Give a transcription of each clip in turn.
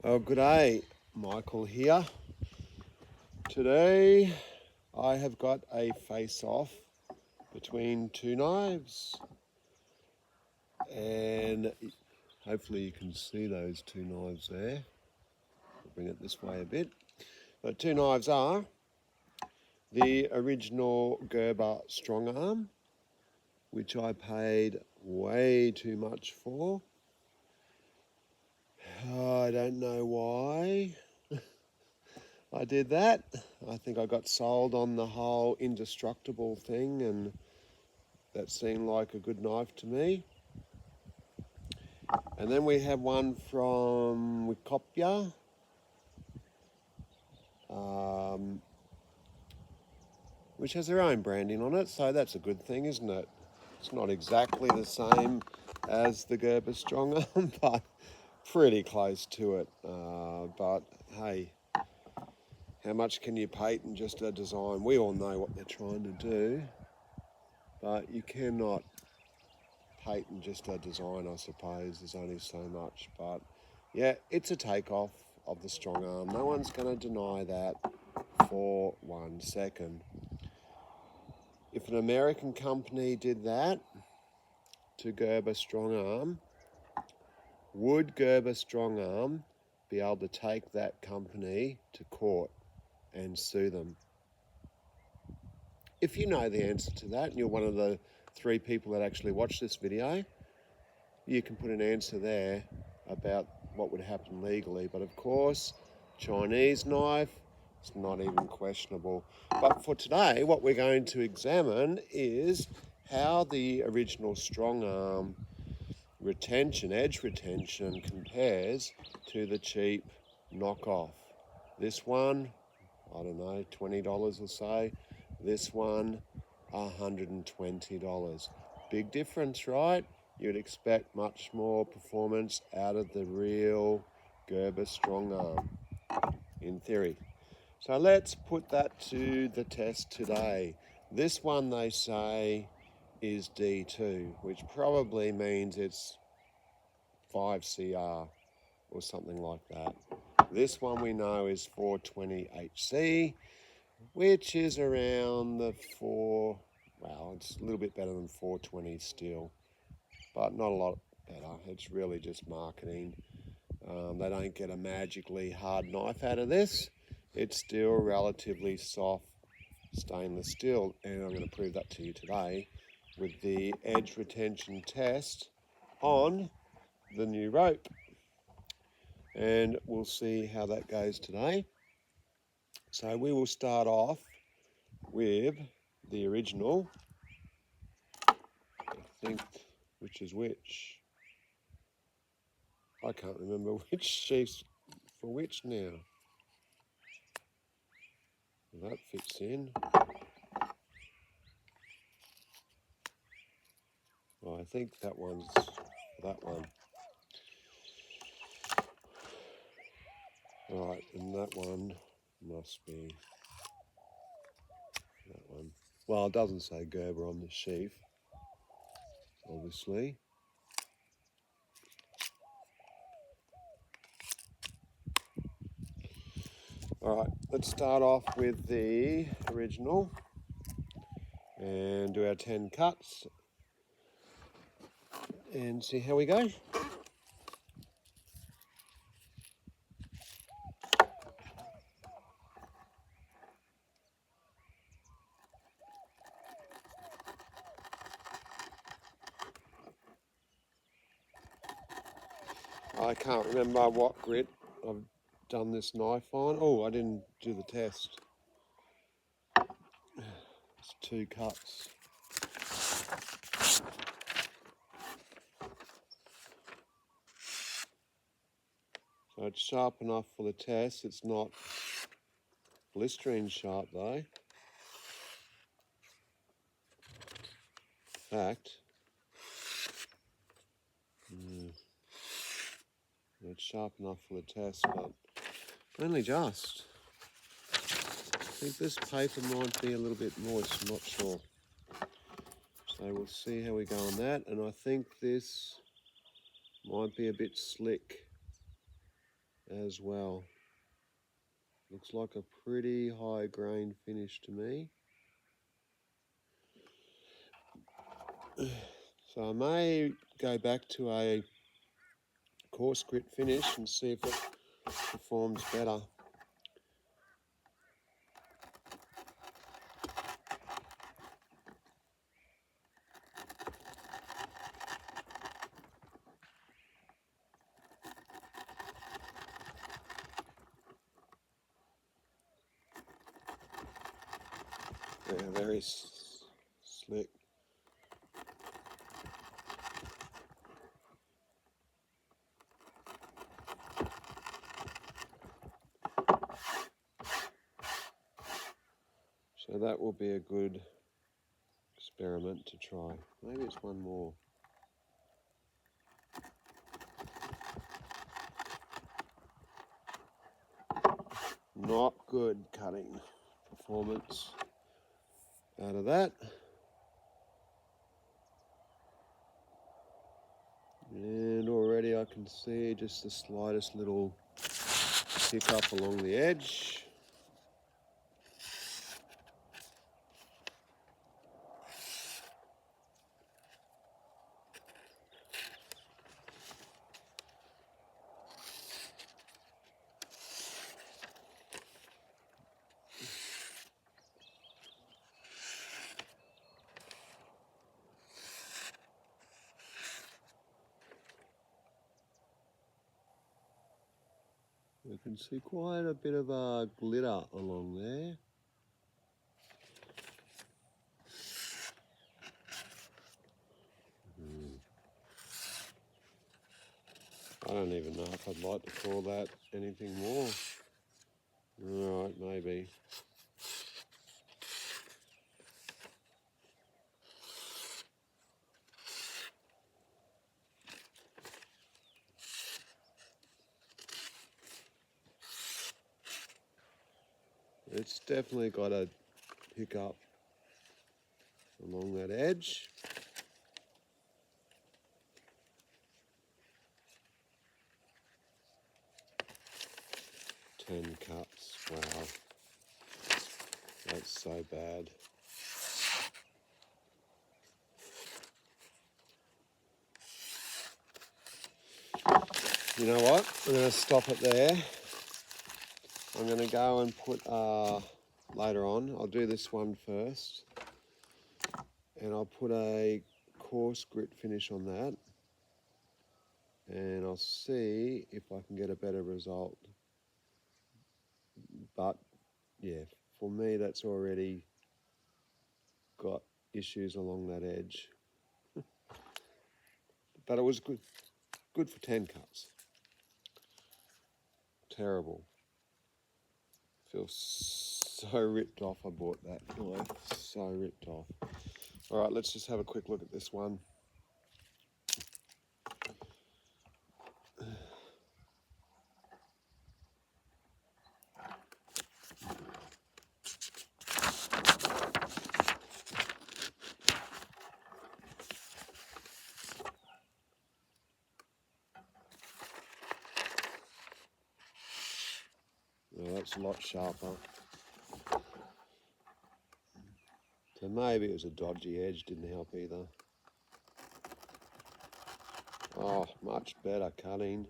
Oh, good day, Michael here. Today I have got a face-off between two knives, and hopefully you can see those two knives there. I'll bring it this way a bit. The two knives are the original Gerber Strongarm, which I paid way too much for. I don't know why I did that. I think I got sold on the whole indestructible thing, and that seemed like a good knife to me. And then we have one from Wykopya. Which has their own branding on it, so that's a good thing, isn't it? It's not exactly the same as the Gerber Strongarm, but pretty close to it. But hey, how much can you patent just a design? We all know what they're trying to do, but you cannot patent just a design, I suppose. There's only so much, but yeah, it's a takeoff of the Strongarm. No one's going to deny that for 1 second. If an American company did that to Gerber Strongarm, would Gerber Strongarm be able to take that company to court and sue them? If you know the answer to that, and you're one of the 3 people that actually watch this video, you can put an answer there about what would happen legally. But of course, Chinese knife, it's not even questionable. But for today, what we're going to examine is how the original Strongarm retention, edge retention, compares to the cheap knockoff. This one, I don't know, $20 or so. This one, $120. Big difference, right? You'd expect much more performance out of the real Gerber Strongarm, in theory. So let's put that to the test today. This one, they say, is D2, which probably means it's 5 CR or something like that. This one we know is 420 HC, which is around the it's a little bit better than 420 still, but not a lot better. It's really just marketing. They don't get a magically hard knife out of this. It's still relatively soft stainless steel, and I'm going to prove that to you today with the edge retention test on the new rope. And we'll see how that goes today. So we will start off with the original, I think, which is which. I can't remember which sheath's for which now. That fits in. I think that one's that one. Right, and that one must be that one. Well, it doesn't say Gerber on the sheath, obviously. All right, let's start off with the original and do our 10 cuts and see how we go. I can't remember what grit I've done this knife on. Oh, I didn't do the test. It's 2 cuts. So it's sharp enough for the test. It's not blistering sharp though. In fact, it's sharp enough for the test, but only just. I think this paper might be a little bit moist, I'm not sure. So we'll see how we go on that, and I think this might be a bit slick as well. Looks like a pretty high grain finish to me. So I may go back to a coarse grit finish and see if it performs better. Yeah, very slick. So that will be a good experiment to try. Maybe it's one more. Not good cutting performance out of that. And already I can see just the slightest little hiccup along the edge. You can see quite a bit of a glitter along there. I don't even know if I'd like to call that anything more. Right, maybe. It's definitely got a hiccup along that edge. Ten cuts, wow. That's so bad. You know what? I'm going to stop it there. I'm going to go and put, later on, I'll do this one first. And I'll put a coarse grit finish on that. And I'll see if I can get a better result. But, yeah, for me that's already got issues along that edge. But it was good for 10 cuts. Terrible. Feel so ripped off. I bought that knife. So ripped off. All right, let's just have a quick look at this one. Oh, that's a lot sharper. So maybe it was a dodgy edge, didn't help either. Oh, much better cutting.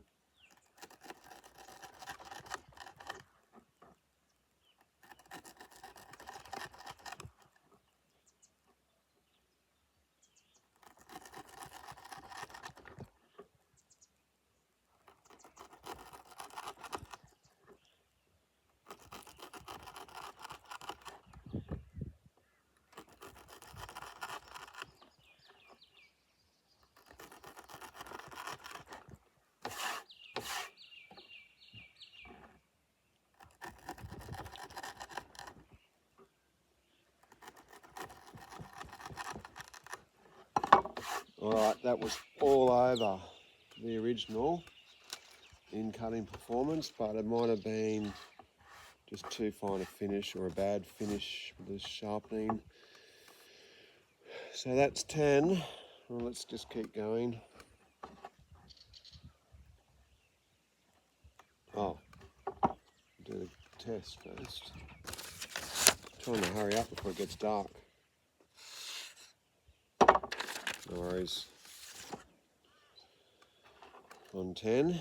All right, that was all over the original in cutting performance, but it might have been just too fine a finish or a bad finish with the sharpening. So that's 10. Well, let's just keep going. Oh, do the test first. Trying to hurry up before it gets dark. No worries. On 10.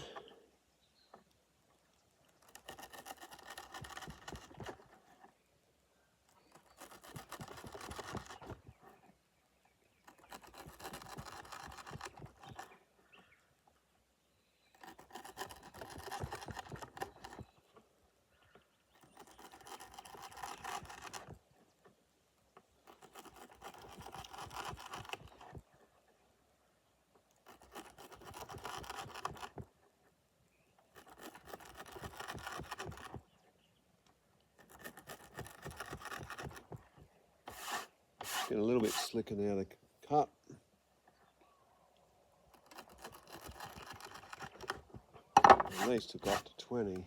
Getting a little bit slicker now, the cut. At least it got to 20.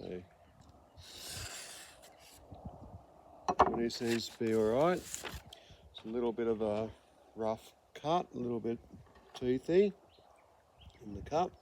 Okay. 20 seems to be alright. It's a little bit of a rough cut, a little bit toothy in the cup.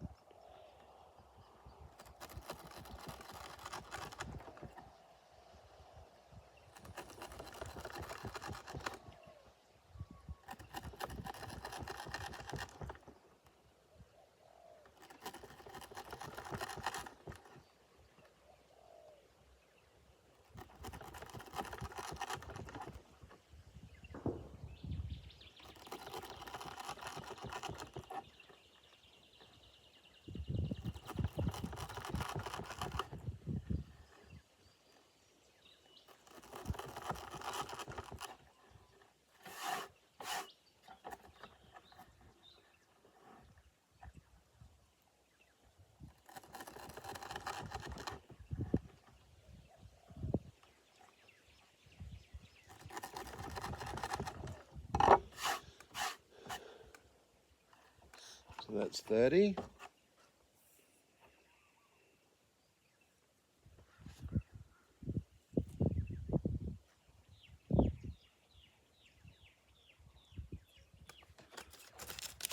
So that's 30.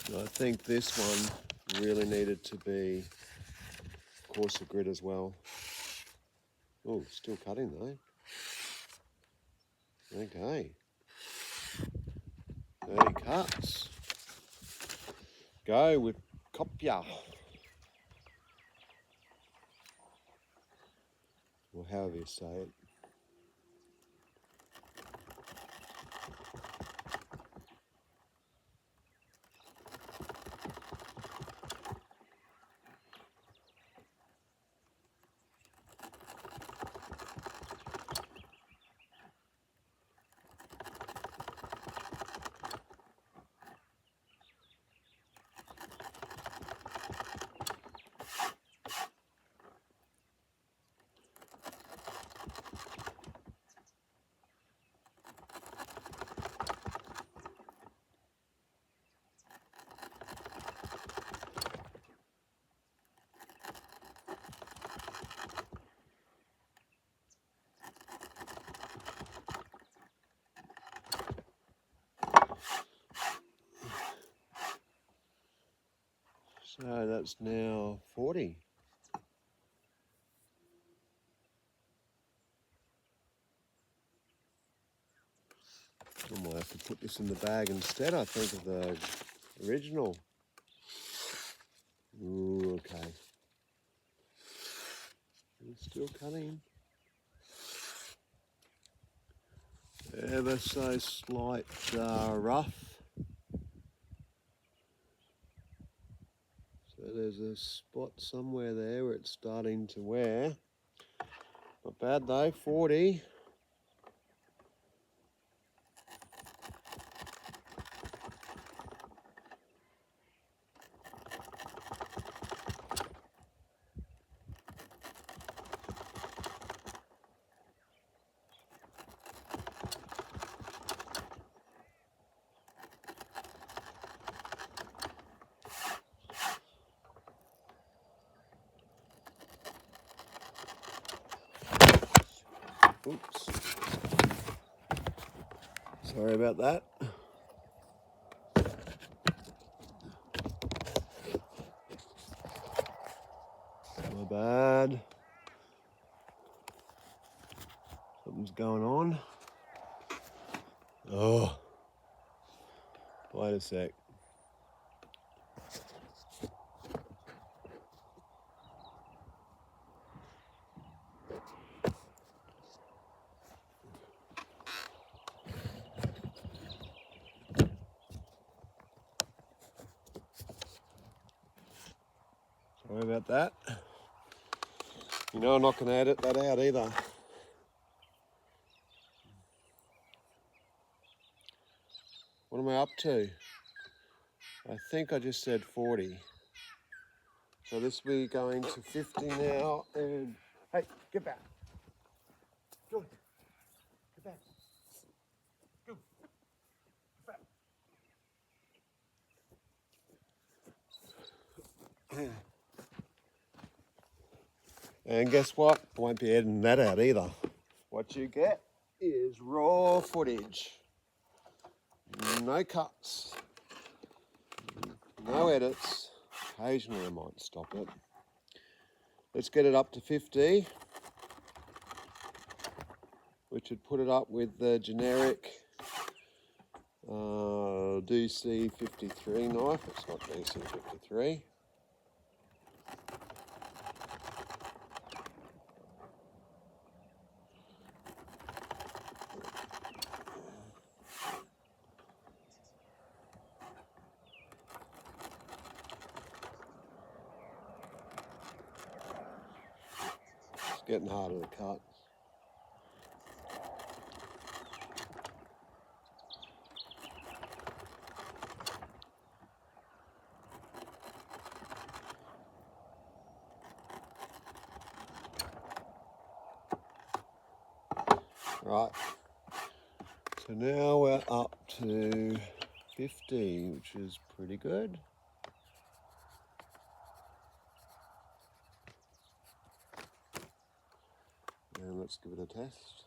I think this one really needed to be coarser grit as well. Oh, still cutting though. Okay. 30 cuts. Go with Wykopya. Or however you say it. So that's now 40. I might have to put this in the bag instead, I think, of the original. Ooh, okay. It's still cutting. Ever so slight rough. So there's a spot somewhere there where it's starting to wear. Not bad though, 40. Oops. Sorry about that. My bad. Something's going on. Oh, wait a sec. Sorry about that. You know I'm not going to edit that out either. What am I up to? I think I just said 40. So this will be going to 50 now, and hey, get back. Go. Get back. Go. Get back. And guess what? I won't be editing that out either. What you get is raw footage. No cuts. No edits. Occasionally I might stop it. Let's get it up to 50, which would put it up with the generic DC53 knife. It's not DC53. It's getting harder to cut. Right, so now we're up to 50, which is pretty good. And let's give it a test.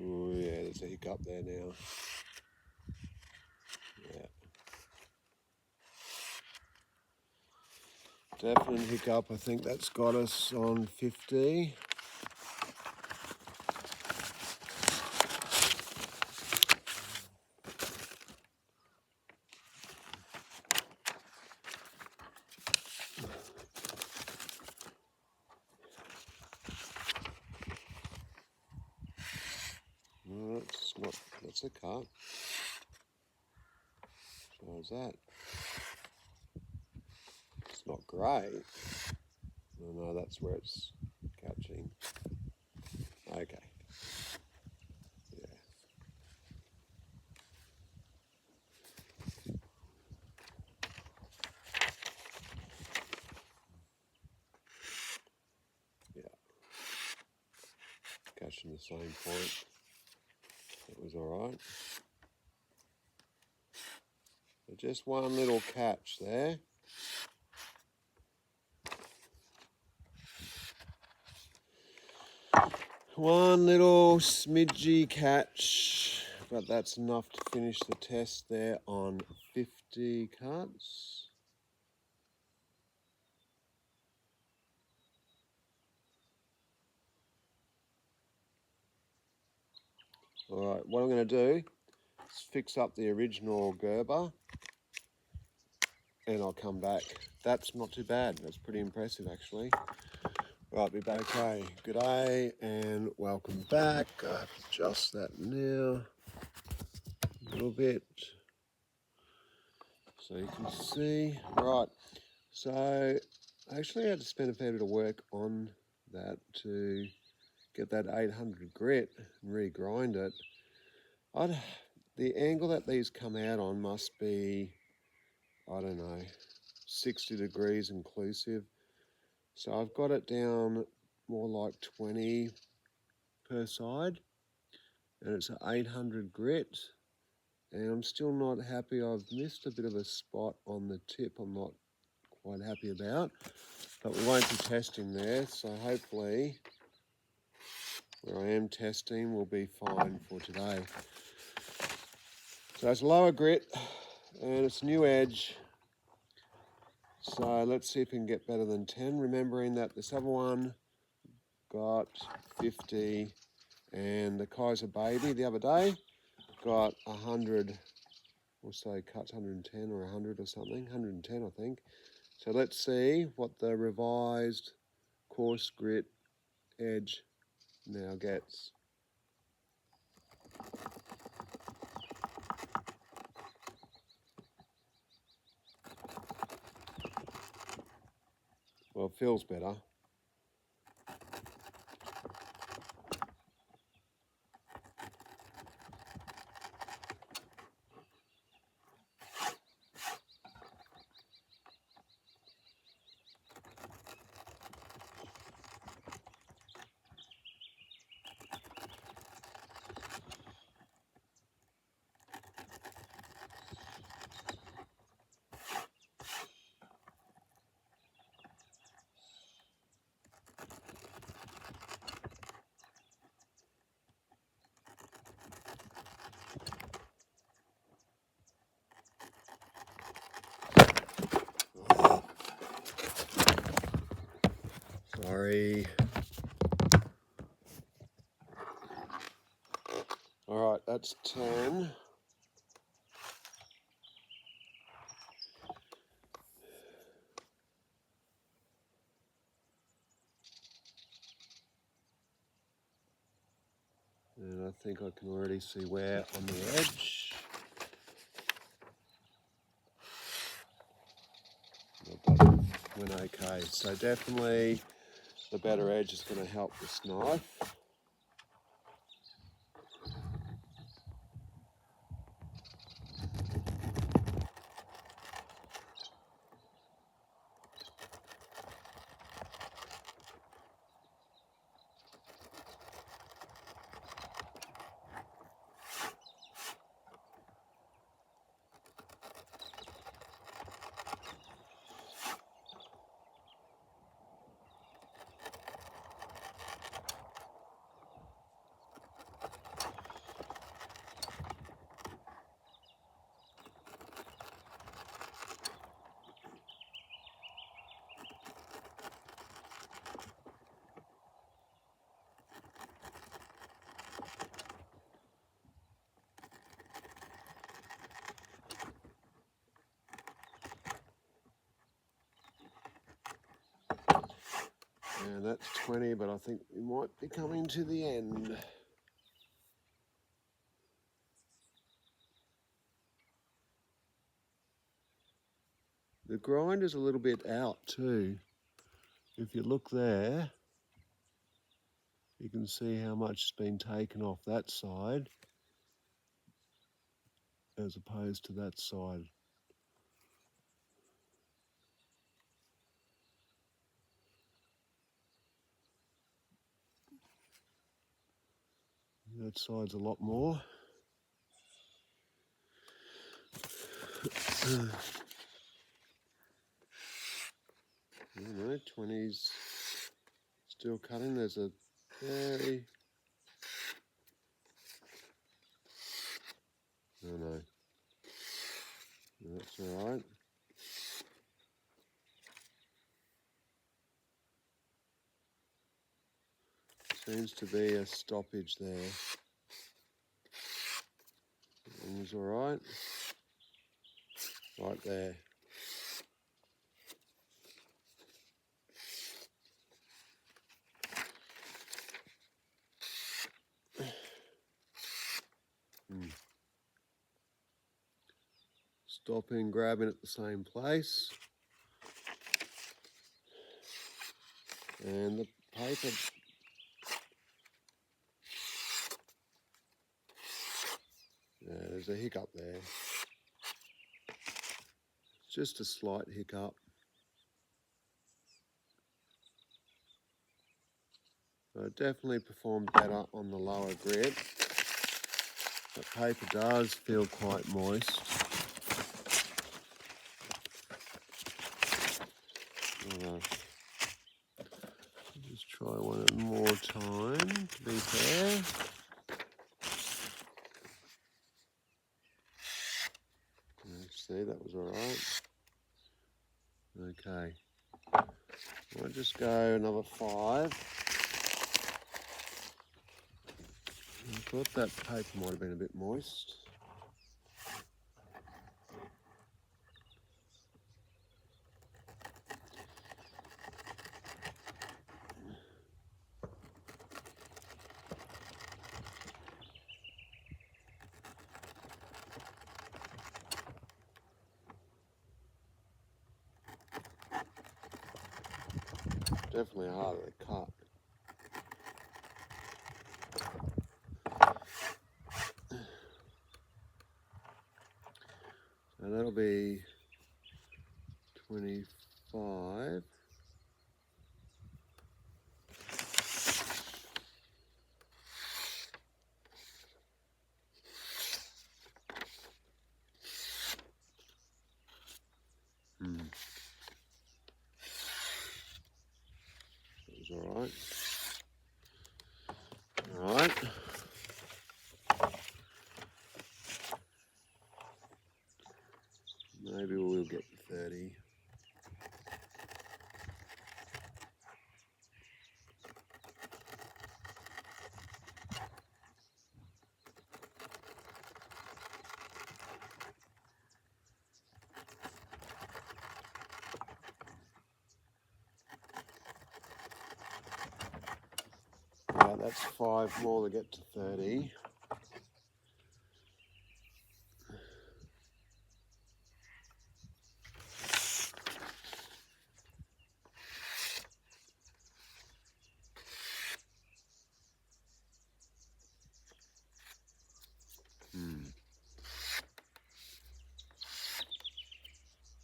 Oh yeah, there's a hiccup there now. Yeah. Definite hiccup. I think that's got us on 50. No, it's not. That's a cut. So is that? It's not great. No, that's where it's catching. Okay. Yeah. Yeah. Catching the same point. That was all right. So just one little catch there. One little smidgy catch, but that's enough to finish the test there on 50 cuts. All right, what I'm going to do is fix up the original Gerber and I'll come back. That's not too bad. That's pretty impressive actually. Right, be back. Okay, good day and welcome back. I have to adjust that now a little bit so you can see. Right, so I actually had to spend a fair bit of work on that to get that 800 grit and regrind it. The angle that these come out on must be I don't know, 60 degrees inclusive. So I've got it down more like 20 per side, and it's an 800 grit, and I'm still not happy. I've missed a bit of a spot on the tip I'm not quite happy about, but we won't be testing there, so hopefully where I am testing will be fine for today. So it's lower grit and it's new edge, so let's see if we can get better than 10, remembering that this other one got 50, and the Kaiser Baby the other day got 100, or so cuts 110 or 100 or something, 110 I think. So let's see what the revised coarse grit edge now gets. Well, it feels better. Sorry. All right, that's 10. And I think I can already see where on the edge. That went okay. So definitely the better edge is going to help this knife. And that's 20, but I think we might be coming to the end. The grind is a little bit out too. If you look there, you can see how much has been taken off that side as opposed to that side. That side's a lot more. I don't know, 20's still cutting. There's a very... No. That's all right. Seems to be a stoppage there. That was all right. Right there. Stopping, grabbing at the same place. And the paper... Yeah, there's a hiccup there. just a slight hiccup. So it definitely performed better on the lower grit. The paper does feel quite moist. Just try one more time to be fair. See, that was all right. Okay, I'll just go another 5. I thought that paper might have been a bit moist. Definitely harder to cut. So that'll be 25. That was all right. All right. Maybe we'll get to 30. Right, that's 5 more to get to 30.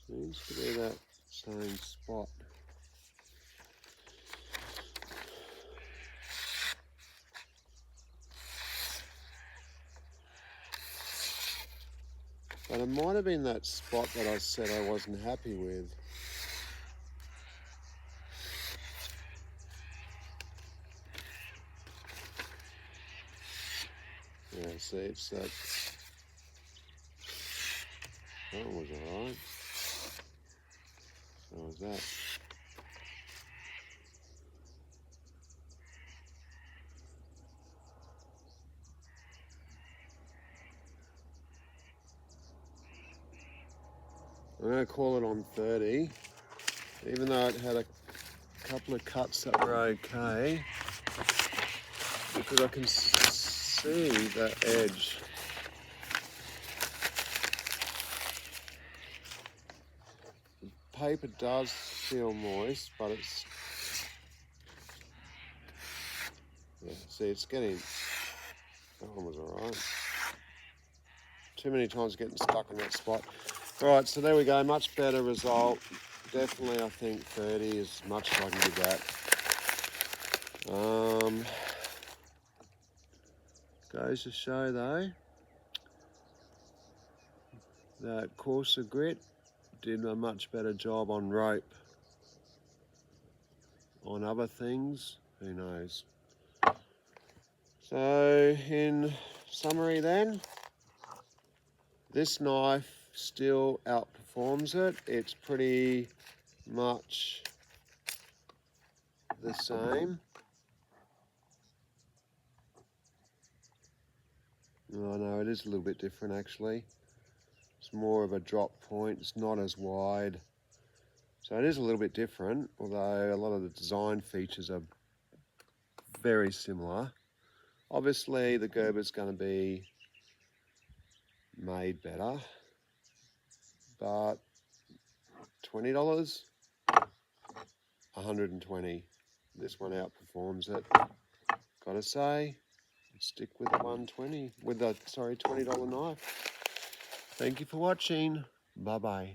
Seems to be that same spot. But it might have been that spot that I said I wasn't happy with. Yeah, see, it's that. That one was alright. So was that. I'm going to call it on 30, even though it had a couple of cuts that were okay, because I can see that edge. The paper does feel moist, but it's, yeah, see, it's getting, that one was alright. Too many times getting stuck in that spot. Alright, so there we go, much better result. Definitely, I think 30 is as much as I can give that. Goes to show though, that coarser grit did a much better job on rope. On other things, who knows. So in summary then, this knife still outperforms it. It's pretty much the same. Oh no, it is a little bit different actually. It's more of a drop point, it's not as wide. So it is a little bit different, although a lot of the design features are very similar. Obviously the Gerber's going to be made better, but $20, 120. This one outperforms it. Gotta say, stick with the 120, with the, sorry, $20 knife. Thank you for watching. Bye-bye.